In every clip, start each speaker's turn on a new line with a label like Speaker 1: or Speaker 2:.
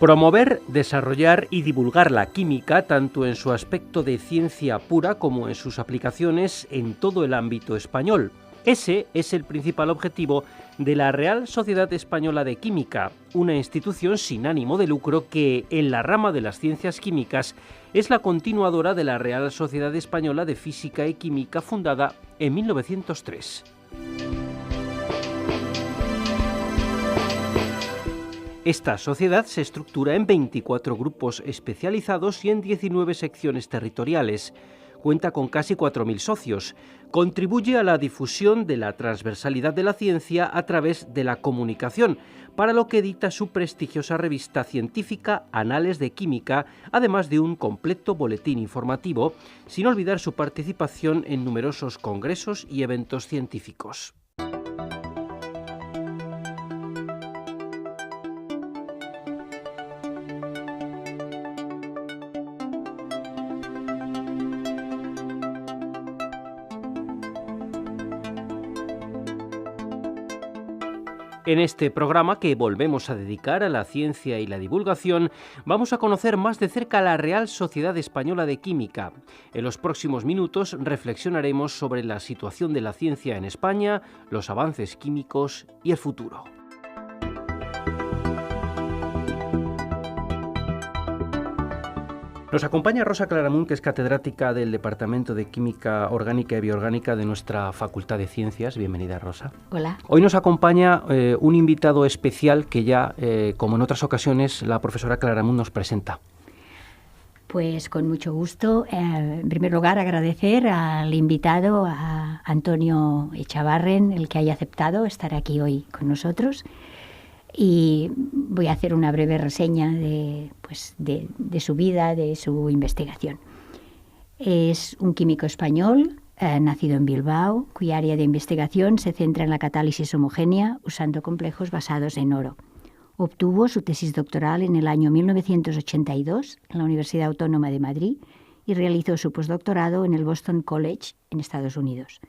Speaker 1: Promover, desarrollar y divulgar la química, tanto en su aspecto de ciencia pura como en sus aplicaciones en todo el ámbito español. Ese es el principal objetivo de la Real Sociedad Española de Química, una institución sin ánimo de lucro que, en la rama de las ciencias químicas, es la continuadora de la Real Sociedad Española de Física y Química, fundada en 1903. Esta sociedad se estructura en 24 grupos especializados y en 19 secciones territoriales. Cuenta con casi 4.000 socios. Contribuye a la difusión de la transversalidad de la ciencia a través de la comunicación, para lo que edita su prestigiosa revista científica Anales de Química, además de un completo boletín informativo, sin olvidar su participación en numerosos congresos y eventos científicos. En este programa, que volvemos a dedicar a la ciencia y la divulgación, vamos a conocer más de cerca la Real Sociedad Española de Química. En los próximos minutos reflexionaremos sobre la situación de la ciencia en España, los avances químicos y el futuro. Nos acompaña Rosa Claramunt, que es catedrática del Departamento de Química Orgánica y Bioorgánica de nuestra Facultad de Ciencias. Bienvenida, Rosa.
Speaker 2: Hola.
Speaker 1: Hoy nos acompaña un invitado especial que ya, como en otras ocasiones, la profesora Claramunt nos presenta.
Speaker 2: Pues con mucho gusto. En primer lugar, agradecer al invitado, a Antonio Echavarren, el que haya aceptado estar aquí hoy con nosotros. Y voy a hacer una breve reseña de su vida, de su investigación. Es un químico español, nacido en Bilbao, cuya área de investigación se centra en la catálisis homogénea usando complejos basados en oro. Obtuvo su tesis doctoral en el año 1982 en la Universidad Autónoma de Madrid y realizó su postdoctorado en el Boston College en Estados Unidos.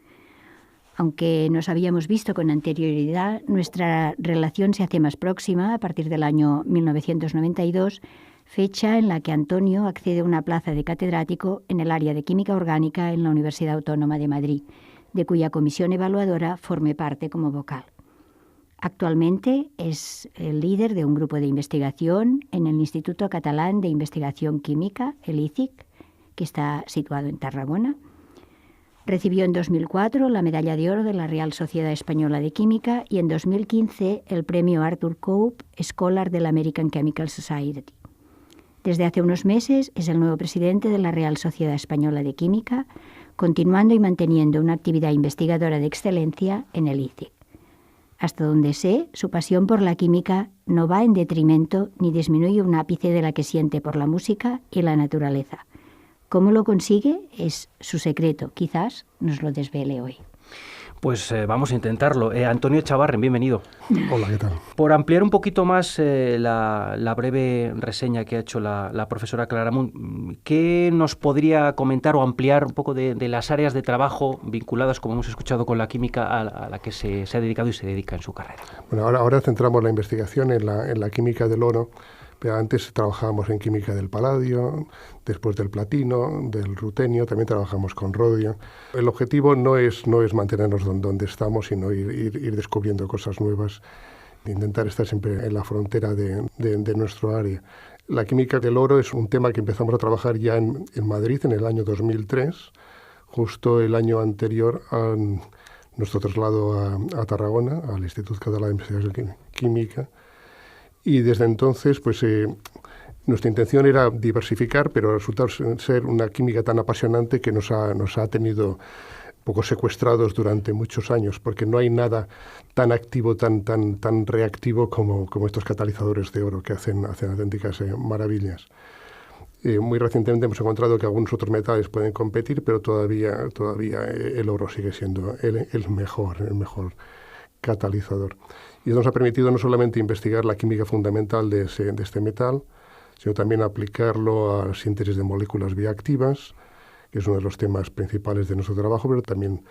Speaker 2: Aunque nos habíamos visto con anterioridad, nuestra relación se hace más próxima a partir del año 1992, fecha en la que Antonio accede a una plaza de catedrático en el área de Química Orgánica en la Universidad Autónoma de Madrid, de cuya comisión evaluadora forme parte como vocal. Actualmente es el líder de un grupo de investigación en el Instituto Catalán de Investigación Química, el ICIC, que está situado en Tarragona. Recibió en 2004 la Medalla de Oro de la Real Sociedad Española de Química y en 2015 el premio Arthur Cope Scholar de la American Chemical Society. Desde hace unos meses es el nuevo presidente de la Real Sociedad Española de Química, continuando y manteniendo una actividad investigadora de excelencia en el ICIC. Hasta donde sé, su pasión por la química no va en detrimento ni disminuye un ápice de la que siente por la música y la naturaleza. ¿Cómo lo consigue? Es su secreto. Quizás nos lo desvele hoy.
Speaker 1: Pues vamos a intentarlo. Antonio Echavarren, bienvenido.
Speaker 3: Hola, ¿qué tal?
Speaker 1: Por ampliar un poquito más la breve reseña que ha hecho la profesora Claramunt, ¿qué nos podría comentar o ampliar un poco de las áreas de trabajo vinculadas, como hemos escuchado, con la química a la que se ha dedicado y se dedica en su carrera?
Speaker 3: Bueno, ahora centramos la investigación en la química del oro. Pero antes trabajábamos en química del paladio, después del platino, del rutenio, también trabajamos con rodio. El objetivo no es mantenernos donde estamos, sino ir descubriendo cosas nuevas, intentar estar siempre en la frontera de nuestro área. La química del oro es un tema que empezamos a trabajar ya en Madrid en el año 2003, justo el año anterior a nuestro traslado a Tarragona, al Instituto Catalán de Investigación Química. Y desde entonces, nuestra intención era diversificar, pero resulta ser una química tan apasionante que nos ha tenido un poco secuestrados durante muchos años, porque no hay nada tan activo, tan reactivo como estos catalizadores de oro que hacen auténticas maravillas. Muy recientemente hemos encontrado que algunos otros metales pueden competir, pero todavía el oro sigue siendo el mejor catalizador. Y eso nos ha permitido no solamente investigar la química fundamental de este metal, sino también aplicarlo a síntesis de moléculas bioactivas, que es uno de los temas principales de nuestro trabajo, pero también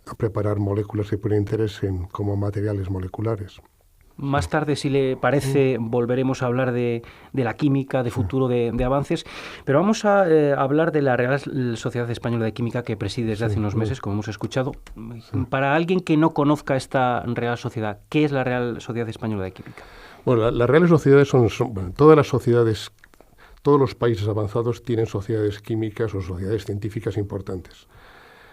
Speaker 3: a preparar moléculas que ponen interés como materiales moleculares.
Speaker 1: Más tarde, si le parece, volveremos a hablar de la química, de futuro, de avances, pero vamos a hablar de la Real Sociedad Española de Química que preside desde hace unos meses, como hemos escuchado. Para alguien que no conozca esta Real Sociedad, ¿qué es la Real Sociedad Española de Química?
Speaker 3: Bueno, las reales sociedades son todas las sociedades, todos los países avanzados tienen sociedades químicas o sociedades científicas importantes.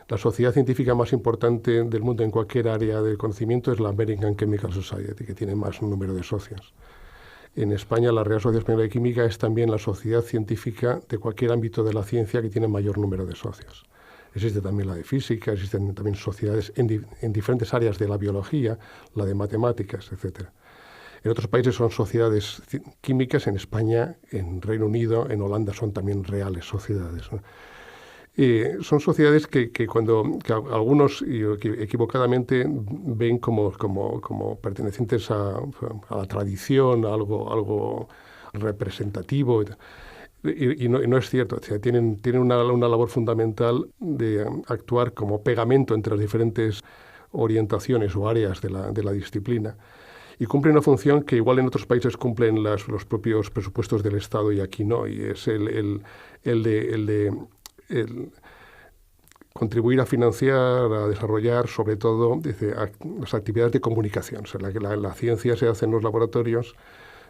Speaker 3: La sociedad científica más importante del mundo en cualquier área del conocimiento es la American Chemical Society, que tiene más número de socios. En España, la Real Sociedad Española de Química es también la sociedad científica de cualquier ámbito de la ciencia que tiene mayor número de socios. Existe también la de física, existen también sociedades en diferentes áreas de la biología, la de matemáticas, etc. En otros países son sociedades químicas, en España, en Reino Unido, en Holanda son también reales sociedades, ¿no? Son sociedades que algunos equivocadamente ven como pertenecientes a la tradición, a algo representativo. Y no es cierto. O sea, tienen una labor fundamental de actuar como pegamento entre las diferentes orientaciones o áreas de la disciplina. Y cumplen una función que igual en otros países cumplen los propios presupuestos del Estado y aquí no. Y es el de contribuir a financiar, a desarrollar, sobre todo, las actividades de comunicación. O sea, la ciencia se hace en los laboratorios,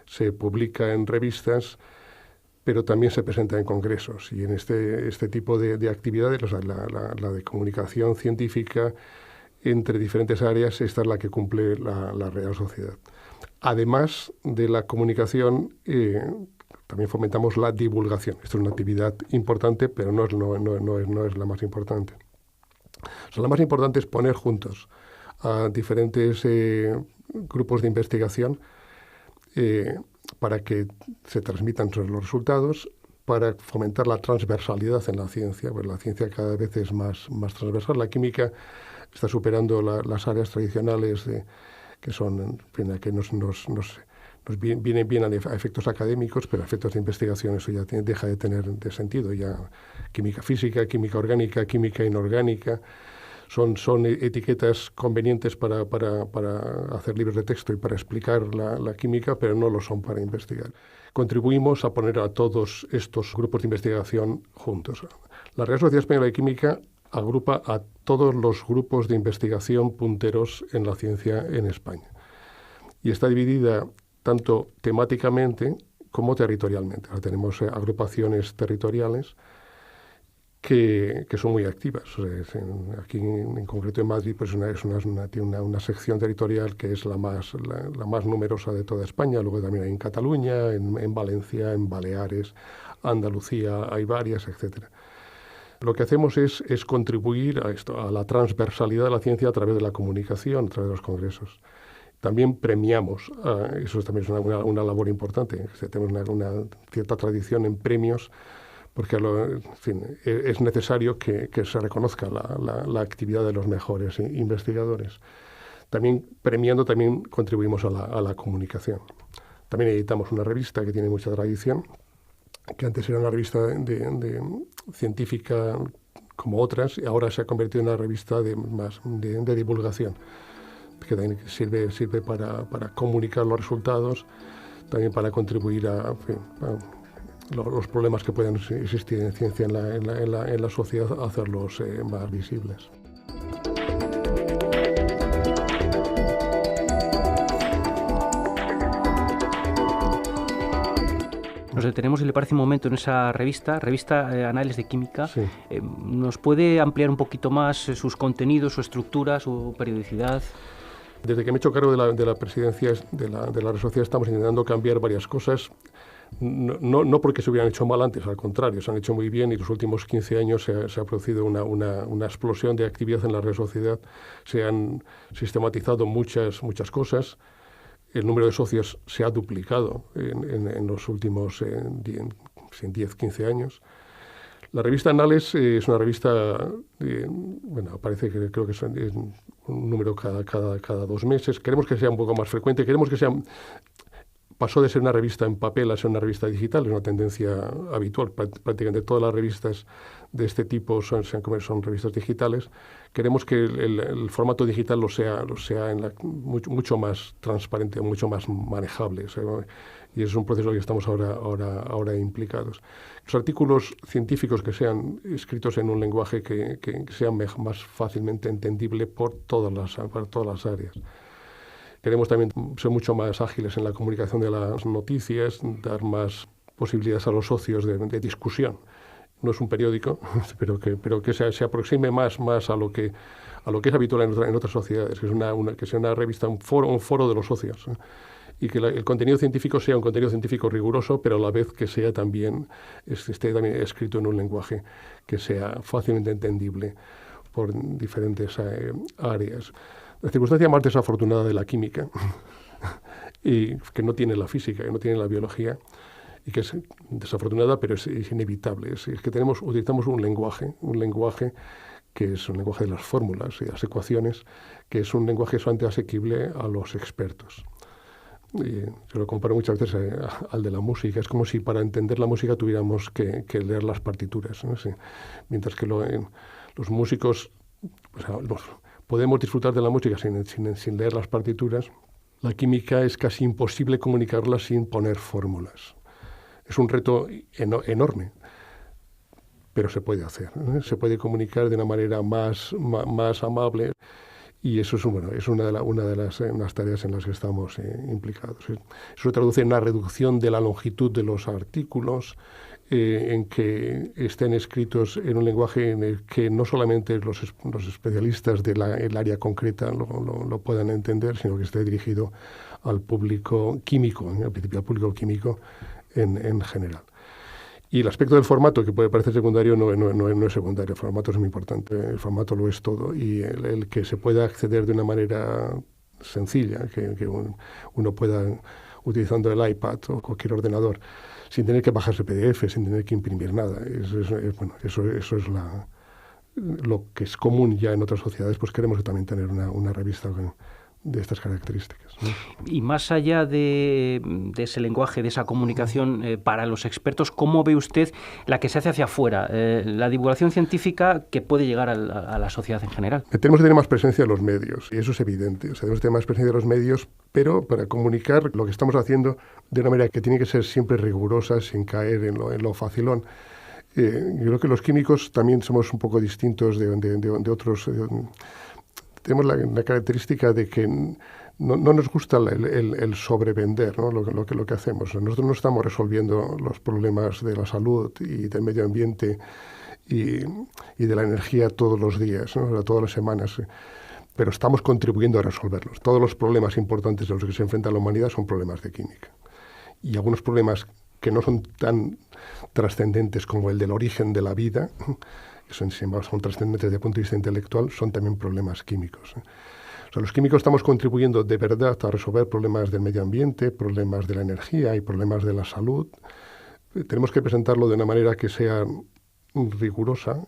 Speaker 3: se publica en revistas, pero también se presenta en congresos. Y en este tipo de actividades, o sea, la de comunicación científica entre diferentes áreas, esta es la que cumple la Real Sociedad. Además de la comunicación, también fomentamos la divulgación. Esto es una actividad importante, pero no es la más importante. O sea, la más importante es poner juntos a diferentes grupos de investigación para que se transmitan los resultados, para fomentar la transversalidad en la ciencia, pues la ciencia cada vez es más transversal. La química está superando las áreas tradicionales que son, en fin, que nos vienen bien a efectos académicos, pero a efectos de investigación eso ya deja de tener sentido. Ya química física, química orgánica, química inorgánica, son etiquetas convenientes para hacer libros de texto y para explicar la química, pero no lo son para investigar. Contribuimos a poner a todos estos grupos de investigación juntos. La Real Sociedad Española de Química agrupa a todos los grupos de investigación punteros en la ciencia en España. Y está dividida tanto temáticamente como territorialmente. Ahora tenemos agrupaciones territoriales que son muy activas. O sea, aquí en concreto en Madrid pues tiene una sección territorial que es la más numerosa de toda España. Luego también hay en Cataluña, en Valencia, en Baleares, Andalucía, hay varias, etc. Lo que hacemos es contribuir a la transversalidad de la ciencia a través de la comunicación, a través de los congresos. También premiamos, eso también es una labor importante, tenemos una cierta tradición en premios, porque en fin, es necesario que se reconozca la actividad de los mejores investigadores. También premiando, también contribuimos a la comunicación. También editamos una revista que tiene mucha tradición, que antes era una revista de científica como otras, y ahora se ha convertido en una revista de divulgación, que también sirve para comunicar los resultados, también para contribuir a los problemas que pueden existir en ciencia en la sociedad, a hacerlos más visibles.
Speaker 1: Nos detenemos, si le parece, un momento en esa revista Anales de Química.
Speaker 3: Sí.
Speaker 1: ¿Nos puede ampliar un poquito más sus contenidos, su estructura, su periodicidad?
Speaker 3: Desde que me he hecho cargo de la presidencia de la Real Sociedad estamos intentando cambiar varias cosas. No porque se hubieran hecho mal antes, al contrario, se han hecho muy bien y los últimos 15 años se ha producido una explosión de actividad en la Real Sociedad. Se han sistematizado muchas cosas. El número de socios se ha duplicado en los últimos 10, 15 años. La revista Anales es una revista, aparece que creo que es un número cada 2 meses. Queremos que sea un poco más frecuente, queremos que sea pasó de ser una revista en papel a ser una revista digital, es una tendencia habitual. Prácticamente todas las revistas de este tipo son revistas digitales. Queremos que el formato digital lo sea mucho más transparente, mucho más manejable. Y es un proceso en el que estamos ahora implicados. Los artículos científicos que sean escritos en un lenguaje que sea más fácilmente entendible por todas las áreas. Queremos también ser mucho más ágiles en la comunicación de las noticias, dar más posibilidades a los socios de discusión. No es un periódico, pero que se aproxime más a lo que es habitual en otras sociedades, que sea una revista, un foro de los socios. Y que el contenido científico sea un contenido científico riguroso, pero a la vez que sea esté también escrito en un lenguaje que sea fácilmente entendible por diferentes áreas. La circunstancia más desafortunada de la química, y que no tiene la física, que no tiene la biología, y que es desafortunada, pero es inevitable, es que utilizamos un lenguaje que es un lenguaje de las fórmulas y las ecuaciones, que es un lenguaje solamente asequible a los expertos. Y yo lo comparo muchas veces al de la música. Es como si para entender la música tuviéramos que leer las partituras, ¿no? Sí. Mientras que los músicos podemos disfrutar de la música sin leer las partituras, la química es casi imposible comunicarla sin poner fórmulas. Es un reto enorme, pero se puede hacer, ¿no? Se puede comunicar de una manera más amable. Y eso es una de las tareas en las que estamos implicados. Eso se traduce en una reducción de la longitud de los artículos, en que estén escritos en un lenguaje en el que no solamente los especialistas del área concreta lo puedan entender, sino que esté dirigido al público químico, al principio al público químico en general. Y el aspecto del formato, que puede parecer secundario, no es secundario. El formato es muy importante, el formato lo es todo. Y el que se pueda acceder de una manera sencilla, que uno pueda, utilizando el iPad o cualquier ordenador, sin tener que bajarse PDF, sin tener que imprimir nada. Eso es lo que es común ya en otras sociedades. Pues queremos también tener una revista de estas características, ¿no?
Speaker 1: Y más allá de ese lenguaje, de esa comunicación para los expertos, ¿cómo ve usted la que se hace hacia afuera, la divulgación científica que puede llegar a la sociedad en general?
Speaker 3: Tenemos que tener más presencia en los medios, y eso es evidente. O sea, tenemos que tener más presencia en los medios, pero para comunicar lo que estamos haciendo de una manera que tiene que ser siempre rigurosa, sin caer en lo facilón. Yo creo que los químicos también somos un poco distintos de otros. Tenemos la característica de que no nos gusta el sobrevender, ¿no? lo que hacemos. Nosotros no estamos resolviendo los problemas de la salud y del medio ambiente y de la energía todos los días, ¿no? Todas las semanas, pero estamos contribuyendo a resolverlos. Todos los problemas importantes a los que se enfrenta la humanidad son problemas de química. Y algunos problemas que no son tan trascendentes como el del origen de la vida, son trascendentes desde el punto de vista intelectual, son también problemas químicos. O sea, los químicos estamos contribuyendo de verdad a resolver problemas del medio ambiente, problemas de la energía y problemas de la salud. Tenemos que presentarlo de una manera que sea rigurosa,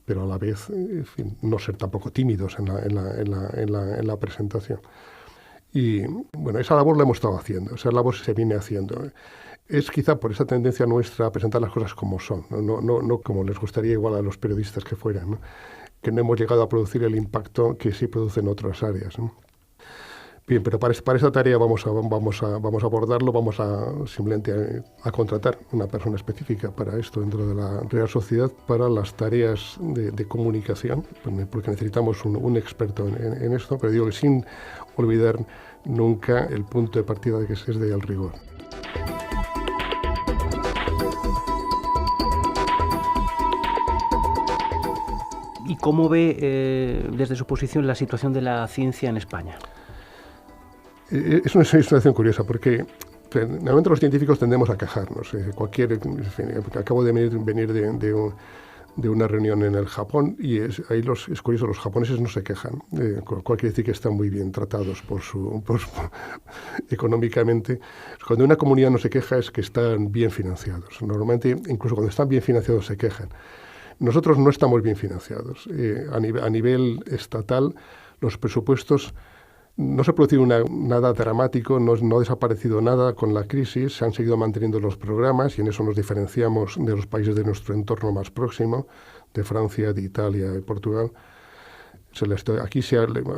Speaker 3: pero a la vez, en fin, no ser tampoco tímidos en la presentación. Y bueno, esa labor la hemos estado haciendo, esa labor se viene haciendo. Es quizá por esa tendencia nuestra a presentar las cosas como son, no como les gustaría igual a los periodistas que fueran, ¿no? Que no hemos llegado a producir el impacto que sí produce en otras áreas, ¿no? Bien, pero para esa tarea vamos a abordarlo, vamos simplemente a contratar una persona específica para esto dentro de la Real Sociedad para las tareas de comunicación, porque necesitamos un experto en esto, pero digo que sin olvidar nunca el punto de partida de que es del rigor.
Speaker 1: ¿Y cómo ve desde su posición la situación de la ciencia en España?
Speaker 3: Es una situación curiosa porque normalmente los científicos tendemos a quejarnos. Acabo de venir de una reunión en el Japón y ahí es curioso, los japoneses no se quejan, con lo cual quiere decir que están muy bien tratados económicamente. Cuando una comunidad no se queja es que están bien financiados. Normalmente, incluso cuando están bien financiados, se quejan. Nosotros no estamos bien financiados. A nivel estatal, los presupuestos No se ha producido nada dramático, no ha desaparecido nada con la crisis, se han seguido manteniendo los programas y en eso nos diferenciamos de los países de nuestro entorno más próximo, de Francia, de Italia y Portugal. Aquí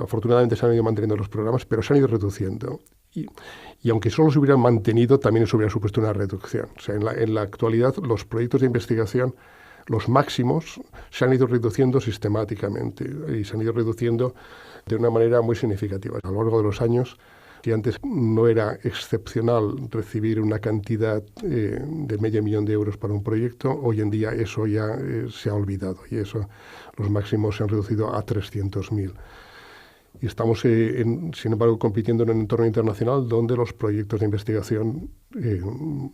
Speaker 3: afortunadamente se han ido manteniendo los programas, pero se han ido reduciendo. Y aunque solo se hubieran mantenido, también eso hubiera supuesto una reducción. O sea, en la actualidad, los proyectos de investigación, los máximos, se han ido reduciendo sistemáticamente y se han ido reduciendo de una manera muy significativa. A lo largo de los años, que antes no era excepcional recibir una cantidad de $500.000 de euros para un proyecto, hoy en día eso ya se ha olvidado y eso, los máximos se han reducido a 300.000. Y estamos, sin embargo, compitiendo en un entorno internacional donde los proyectos de investigación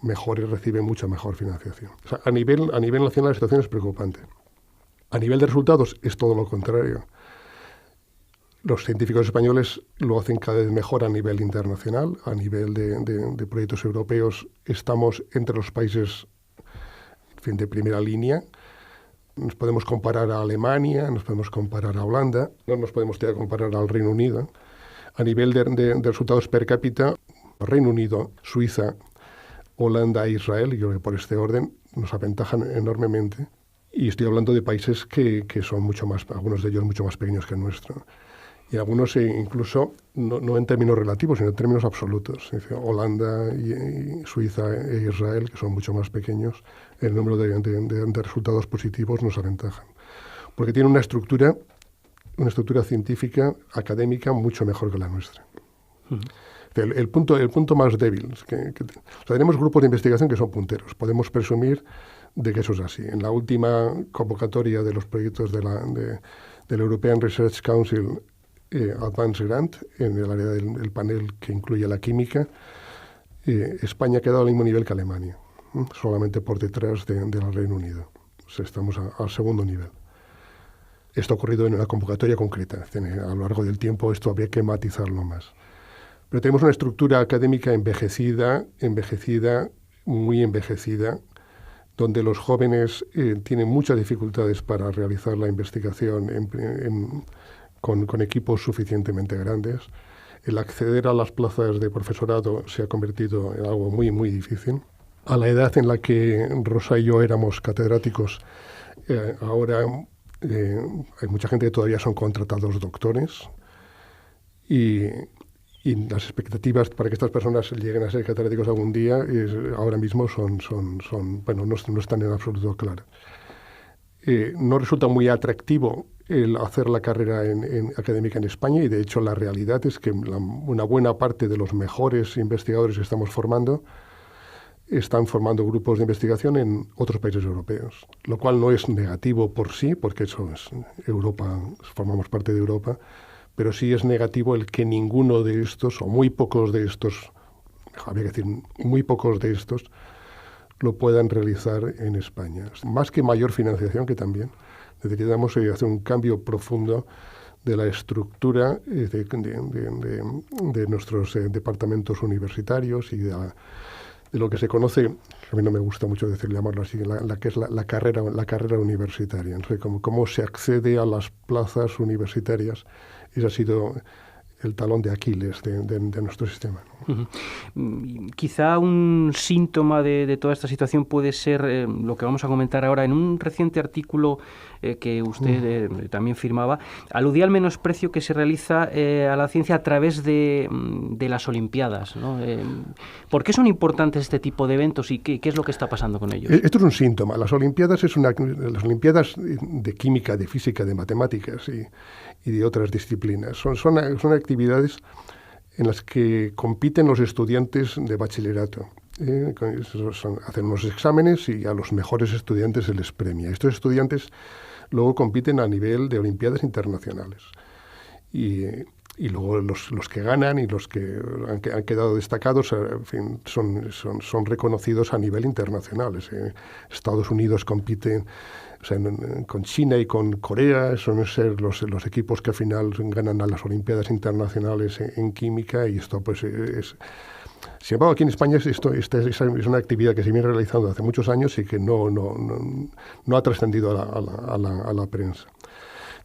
Speaker 3: mejores reciben mucha mejor financiación. O sea, a nivel nacional la situación es preocupante. A nivel de resultados es todo lo contrario. Los científicos españoles lo hacen cada vez mejor a nivel internacional. A nivel de proyectos europeos estamos entre los países de primera línea. Nos podemos comparar a Alemania, nos podemos comparar a Holanda, no nos podemos comparar al Reino Unido. A nivel de resultados per cápita, Reino Unido, Suiza, Holanda e Israel, yo creo que por este orden, nos aventajan enormemente. Y estoy hablando de países que son mucho más, algunos de ellos mucho más pequeños que el nuestro. Y algunos incluso, no en términos relativos, sino en términos absolutos. Holanda, y Suiza e Israel, que son mucho más pequeños, el número de resultados positivos nos aventajan. Porque tienen una estructura científica, académica, mucho mejor que la nuestra. El punto más débil es que tenemos grupos de investigación que son punteros. Podemos presumir de que eso es así. En la última convocatoria de los proyectos del European Research Council Advanced Grant, en el área del panel que incluye la química, España ha quedado al mismo nivel que Alemania, solamente por detrás del Reino Unido. O sea, estamos al segundo nivel. Esto ha ocurrido en una convocatoria concreta. A lo largo del tiempo esto habría que matizarlo más. Pero tenemos una estructura académica envejecida, muy envejecida, donde los jóvenes tienen muchas dificultades para realizar la investigación con equipos suficientemente grandes. El acceder a las plazas de profesorado se ha convertido en algo muy, muy difícil. A la edad en la que Rosa y yo éramos catedráticos, ahora hay mucha gente que todavía son contratados doctores y las expectativas para que estas personas lleguen a ser catedráticos algún día ahora mismo no están en absoluto claras. No resulta muy atractivo el hacer la carrera académica en España y de hecho la realidad es que una buena parte de los mejores investigadores que estamos formando están formando grupos de investigación en otros países europeos, lo cual no es negativo por sí, porque eso es Europa, formamos parte de Europa, pero sí es negativo el que ninguno de estos, o muy pocos de estos, habría que decir muy pocos de estos, lo puedan realizar en España. Más que mayor financiación, que también necesitamos hacer un cambio profundo de la estructura de nuestros departamentos universitarios y de lo que se conoce, a mí no me gusta mucho llamarlo así, que es la carrera universitaria. Entonces, cómo se accede a las plazas universitarias, ese ha sido el talón de Aquiles de nuestro sistema.
Speaker 1: Quizá un síntoma de toda esta situación puede ser lo que vamos a comentar ahora. En un reciente artículo que usted también firmaba, aludía al menosprecio que se realiza a la ciencia a través de las Olimpiadas, ¿no? ¿Por qué son importantes este tipo de eventos y qué es lo que está pasando con ellos?
Speaker 3: Esto es un síntoma. Las Olimpiadas las Olimpiadas de química, de física, de matemáticas y de otras disciplinas. Son actividades en las que compiten los estudiantes de bachillerato. Hacen unos exámenes y a los mejores estudiantes se les premia. Estos estudiantes luego compiten a nivel de Olimpiadas internacionales. Y luego los que ganan y los que han quedado destacados, en fin, son reconocidos a nivel internacional. Estados Unidos compiten, o sea, con China y con Corea, son ser los equipos que al final ganan a las Olimpiadas internacionales en química, y esto pues es... Sin embargo, aquí en España esta es una actividad que se viene realizando hace muchos años y que no ha trascendido a la prensa.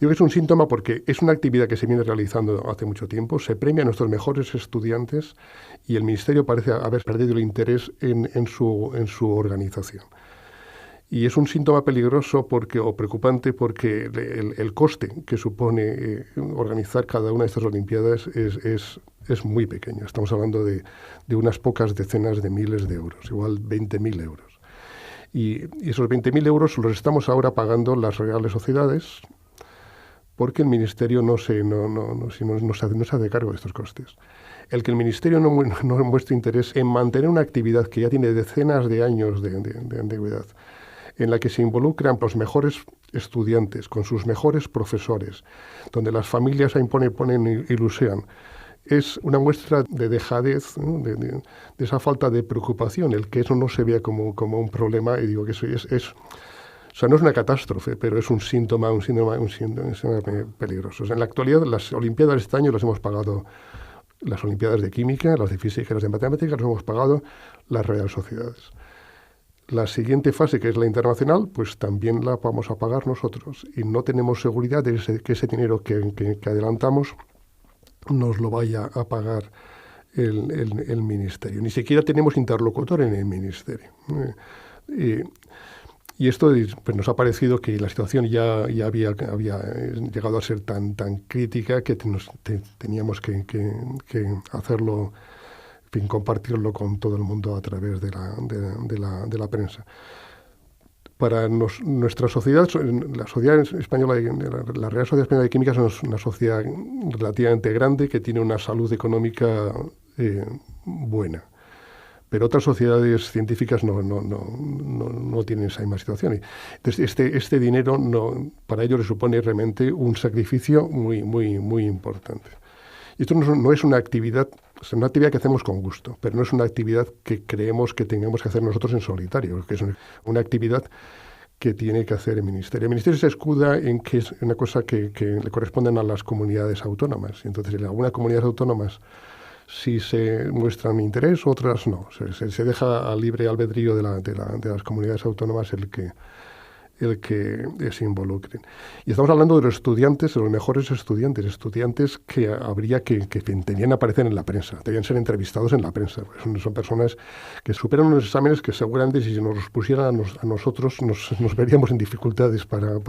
Speaker 3: Digo que es un síntoma porque es una actividad que se viene realizando hace mucho tiempo, se premia a nuestros mejores estudiantes y el Ministerio parece haber perdido el interés en su organización. Y es un síntoma peligroso o preocupante porque el coste que supone organizar cada una de estas Olimpiadas es muy pequeño. Estamos hablando de unas pocas decenas de miles de euros, igual 20.000 euros. Y esos 20.000 euros los estamos ahora pagando las Reales Sociedades porque el Ministerio no se hace cargo de estos costes. El que el Ministerio no muestre interés en mantener una actividad que ya tiene decenas de años de antigüedad, en la que se involucran los mejores estudiantes, con sus mejores profesores, donde las familias ahí ponen ilusión, es una muestra de dejadez, ¿no? de esa falta de preocupación, el que eso no se vea como un problema, y digo que eso o sea, no es una catástrofe, pero es un síntoma peligroso. O sea, en la actualidad, las Olimpiadas de este año las hemos pagado, las Olimpiadas de Química, las de Física y las de Matemáticas, las hemos pagado las Reales Sociedades. La siguiente fase, que es la internacional, pues también la vamos a pagar nosotros. Y no tenemos seguridad de que ese dinero que adelantamos nos lo vaya a pagar el Ministerio. Ni siquiera tenemos interlocutor en el Ministerio. Y esto pues, nos ha parecido que la situación ya había llegado a ser tan crítica que teníamos que hacerlo, en fin, compartirlo con todo el mundo a través de la prensa. Para nuestra sociedad, la sociedad española, la Real Sociedad Española de Química es una sociedad relativamente grande que tiene una salud económica buena. Pero otras sociedades científicas no tienen esa misma situación. Entonces, este dinero para ellos le supone realmente un sacrificio muy importante. Y esto no es una actividad, es una actividad que hacemos con gusto, pero no es una actividad que creemos que tengamos que hacer nosotros en solitario, que es una actividad que tiene que hacer el Ministerio. El Ministerio se escuda en que es una cosa que le corresponden a las comunidades autónomas. Y entonces, en algunas comunidades autónomas sí se muestran interés, otras no. Se deja a libre albedrío de las comunidades autónomas el que se involucren. Y estamos hablando de los estudiantes, de los mejores estudiantes que habría que tenían que aparecer en la prensa, debían ser entrevistados en la prensa. Son personas que superan unos exámenes que seguramente si nos los pusieran a nosotros nos veríamos en dificultades para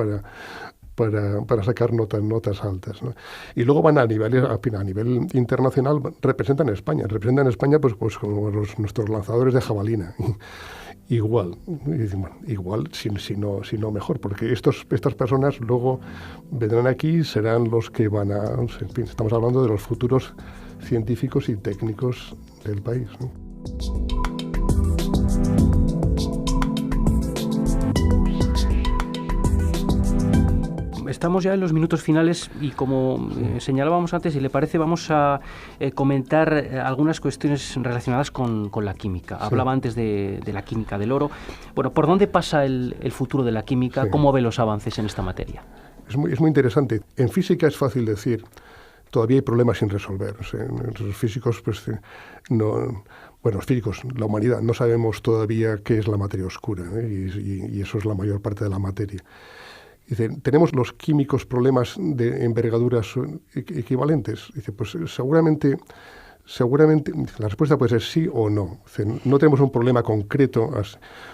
Speaker 3: sacar notas altas, ¿no? Y luego van a nivel internacional, representan a España pues como nuestros lanzadores de jabalina. Igual, si no mejor, porque estas personas luego vendrán aquí y serán los que van en fin, estamos hablando de los futuros científicos y técnicos del país, ¿no?
Speaker 1: Estamos ya en los minutos finales y como señalábamos antes, si le parece, vamos a comentar algunas cuestiones relacionadas con la química. Sí. Hablaba antes de la química del oro. Bueno, ¿por dónde pasa el futuro de la química? Sí. ¿Cómo ve los avances en esta materia?
Speaker 3: Es muy interesante. En física es fácil decir, todavía hay problemas sin resolver. O sea, los físicos, pues, los físicos, la humanidad, no sabemos todavía qué es la materia oscura, ¿eh? Y eso es la mayor parte de la materia. Dice, ¿tenemos los químicos problemas de envergaduras equivalentes? Dice, pues seguramente la respuesta puede ser sí o no. Dice, no tenemos un problema concreto,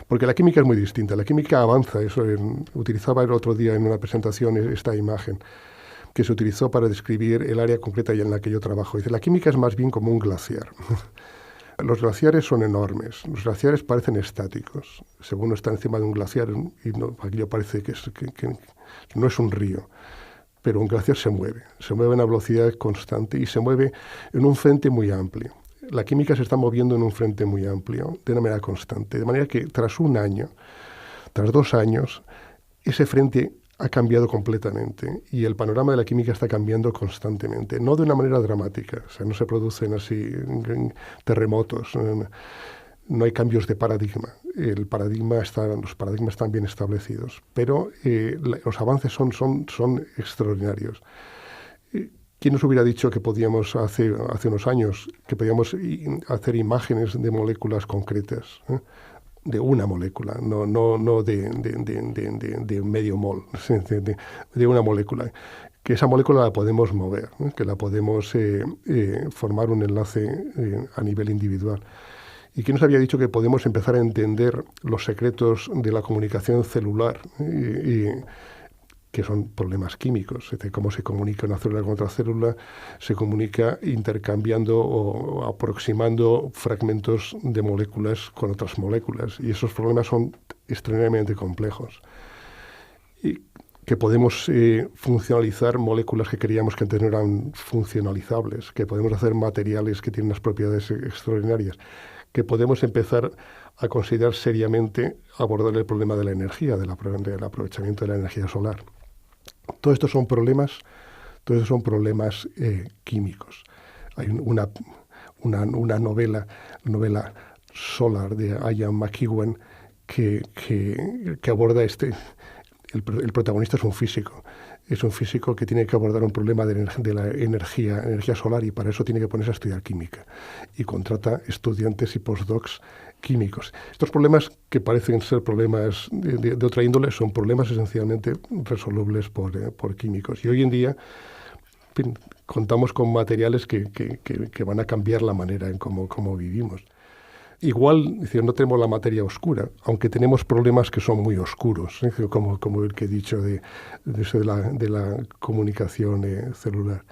Speaker 3: porque la química es muy distinta. La química avanza. Utilizaba el otro día en una presentación esta imagen que se utilizó para describir el área concreta en la que yo trabajo. Dice, la química es más bien como un glaciar. Los glaciares son enormes, los glaciares parecen estáticos. Según uno está encima de un glaciar, y aquello parece que no es un río, pero un glaciar se mueve a una velocidad constante y se mueve en un frente muy amplio. La química se está moviendo en un frente muy amplio, de una manera constante, de manera que tras 2 años, ese frente ha cambiado completamente y el panorama de la química está cambiando constantemente, no de una manera dramática, o sea, no se producen así terremotos, no hay cambios de paradigma, los paradigmas están bien establecidos, pero los avances son extraordinarios. ¿Quién nos hubiera dicho que podíamos hace unos años, que podíamos hacer imágenes de moléculas concretas, de una molécula, no de medio mol, de una molécula. Que esa molécula la podemos mover, que la podemos formar un enlace a nivel individual. ¿Y quién nos había dicho que podemos empezar a entender los secretos de la comunicación celular? Que son problemas químicos, es decir, cómo se comunica una célula con otra célula, se comunica intercambiando o aproximando fragmentos de moléculas con otras moléculas, y esos problemas son extremadamente complejos. Y que podemos funcionalizar moléculas que creíamos que antes no eran funcionalizables, que podemos hacer materiales que tienen unas propiedades extraordinarias, que podemos empezar a considerar seriamente abordar el problema de la energía, del aprovechamiento de la energía solar. Todos estos son problemas químicos. Hay una novela Solar de Ian McEwan que aborda el protagonista es un físico. Es un físico que tiene que abordar un problema de la energía solar, y para eso tiene que ponerse a estudiar química. Y contrata estudiantes y postdocs químicos. Estos problemas, que parecen ser problemas de otra índole, son problemas esencialmente resolubles por químicos. Y hoy en día, en fin, contamos con materiales que van a cambiar la manera en cómo vivimos. Igual, no tenemos la materia oscura, aunque tenemos problemas que son muy oscuros, como el que he dicho de la comunicación celular.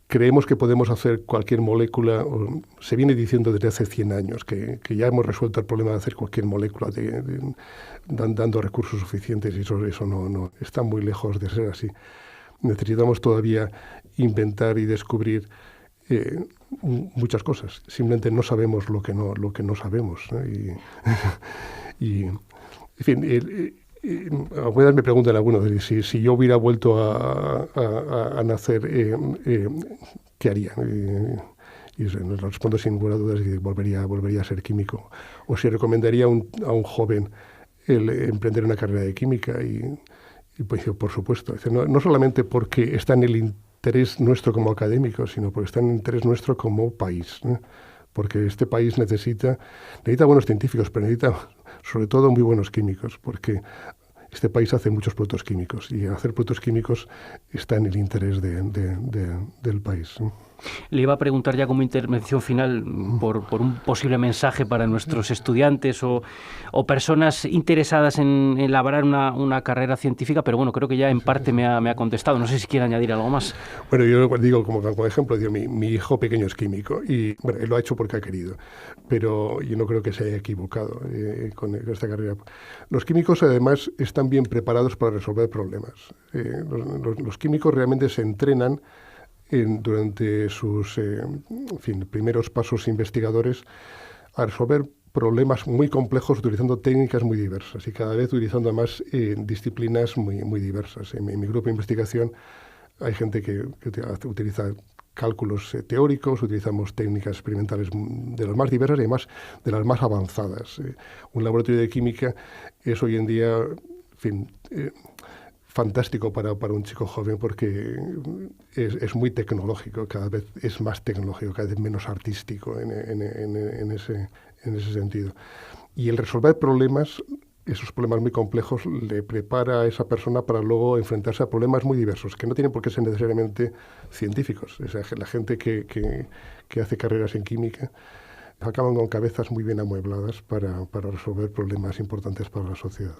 Speaker 3: Creemos que podemos hacer cualquier molécula, se viene diciendo desde hace 100 años que ya hemos resuelto el problema de hacer cualquier molécula dando recursos suficientes, y eso no está muy lejos de ser así. Necesitamos todavía inventar y descubrir muchas cosas. Simplemente no sabemos lo que no sabemos, ¿no? En fin, algunas me preguntan algunos si yo hubiera vuelto a nacer, ¿qué haría? Y respondo sin ninguna duda que volvería a ser químico. O si recomendaría a un joven el emprender una carrera de química, y pues por supuesto. No solamente porque está en el interés nuestro como académicos, sino porque está en el interés nuestro como país, ¿eh? Porque este país necesita buenos científicos, pero necesita sobre todo muy buenos químicos, porque este país hace muchos productos químicos, y hacer productos químicos está en el interés del país, ¿eh?
Speaker 1: Le iba a preguntar ya como intervención final por un posible mensaje para nuestros estudiantes o personas interesadas en elaborar una carrera científica, pero bueno, creo que ya en parte me ha contestado. No sé si quiere añadir algo más.
Speaker 3: Bueno, yo digo como ejemplo, mi hijo pequeño es químico, y bueno, él lo ha hecho porque ha querido, pero yo no creo que se haya equivocado con esta carrera. Los químicos además están bien preparados para resolver problemas. Los químicos realmente se entrenan durante sus primeros pasos investigadores a resolver problemas muy complejos utilizando técnicas muy diversas, y cada vez utilizando además disciplinas muy diversas. En mi grupo de investigación hay gente que utiliza cálculos teóricos, utilizamos técnicas experimentales de las más diversas y además de las más avanzadas. Un laboratorio de química es hoy en día, fantástico para un chico joven, porque es muy tecnológico, cada vez es más tecnológico, cada vez menos artístico en ese sentido. Y el resolver problemas, esos problemas muy complejos, le prepara a esa persona para luego enfrentarse a problemas muy diversos, que no tienen por qué ser necesariamente científicos. O sea, la gente que hace carreras en química acaban con cabezas muy bien amuebladas para resolver problemas importantes para la sociedad.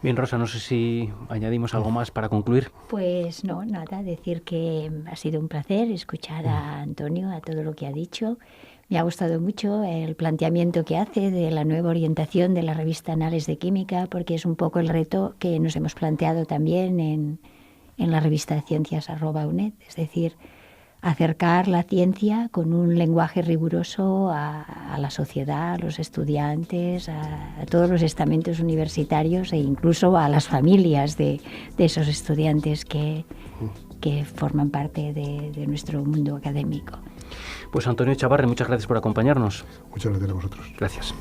Speaker 1: Bien, Rosa, no sé si añadimos algo más para concluir.
Speaker 2: Pues no, nada, decir que ha sido un placer escuchar a Antonio, a todo lo que ha dicho. Me ha gustado mucho el planteamiento que hace de la nueva orientación de la revista Anales de Química, porque es un poco el reto que nos hemos planteado también en la revista Ciencias@UNED, es decir, acercar la ciencia con un lenguaje riguroso a la sociedad, a los estudiantes, a todos los estamentos universitarios e incluso a las familias de esos estudiantes que forman parte de nuestro mundo académico.
Speaker 1: Pues Antonio Echavarren, muchas gracias por acompañarnos.
Speaker 3: Muchas gracias a vosotros.
Speaker 1: Gracias.